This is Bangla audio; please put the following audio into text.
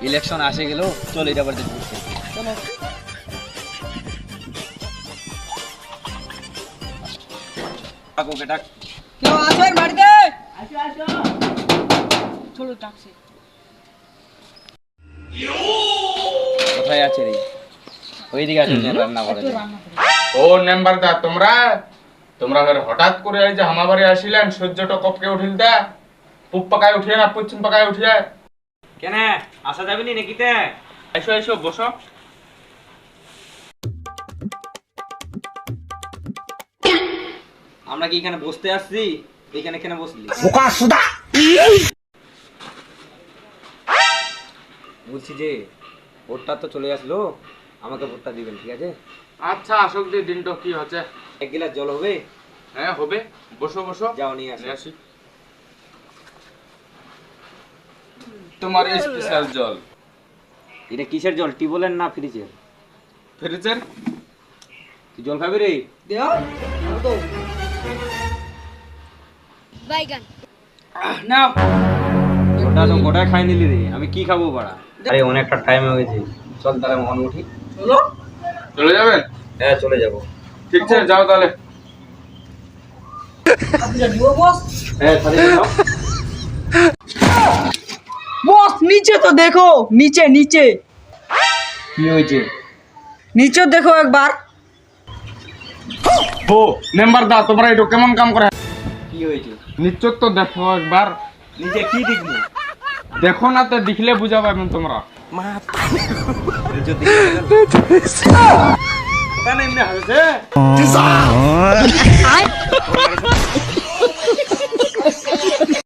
ইলেকশন আসে গেল, চল এটা বাড়িতে ঘুরতে। চলো ডাকো, ওকে ডাক। কেউ আছেন বাড়িতে? আসো আসো, চলো ডাকছি। কোথায় আছে রে? ওইদিকে আছে, রান্না করে। ও নাম্বারদা, তোমরা তোমরা হঠাৎ করে এই যে হামাবাড়ি আসিলেন, সূর্যটা কপকে উঠিল দা, পূব পাকায় উঠিয়ে না পশ্চিম পাকায় উঠিয়ে। কেন আসা যাবে নি নাকি? তে এসো এসো বসো। আমরা কি এখানে বসতে আসছি? এখানে কেন বসলি? বলছি যে ভোটটা তো চলে আসলো, আমাকে ভোটটা দিবেন, ঠিক আছে? আচ্ছা আসুক দি, দিনটা কি হচ্ছে? এক গ্লাস জল হবে? হ্যাঁ হবে, বসো বসো। যাও নিয়ে আসো। নিয়ে আসি তোমার স্পেশাল জল। এটা কিসের জল? টিউবওয়েলের না ফ্রিজের? ফ্রিজের। তুই জল খাবি রে? দেও তো বাইগান নাও। ওটা তো গোটায় খাই নিলি রে, আমি কি খাবো বাড়া? আরে অনেকটা টাইম হয়ে গেছে, চল তাহলে মন উঠি। চলো। চলে যাবেন? হ্যাঁ চলে যাবো। ঠিক আছে যাও তাহলে। আপনি দিও বস। হ্যাঁ তাহলে যাও। বস নিচে তো দেখো, নিচে নিচে কি হয়েছে? নিচে দেখো একবার। ও নাম্বারদা, তোমরা এটা কেমন কাম করে? কি হয়েছে? নিশ্চয় তো দেখো একবার। নিজে কি দেখবো? দেখো না তো, দেখলে বুঝা পাবেন তোমরা। যদি এমনি হাসে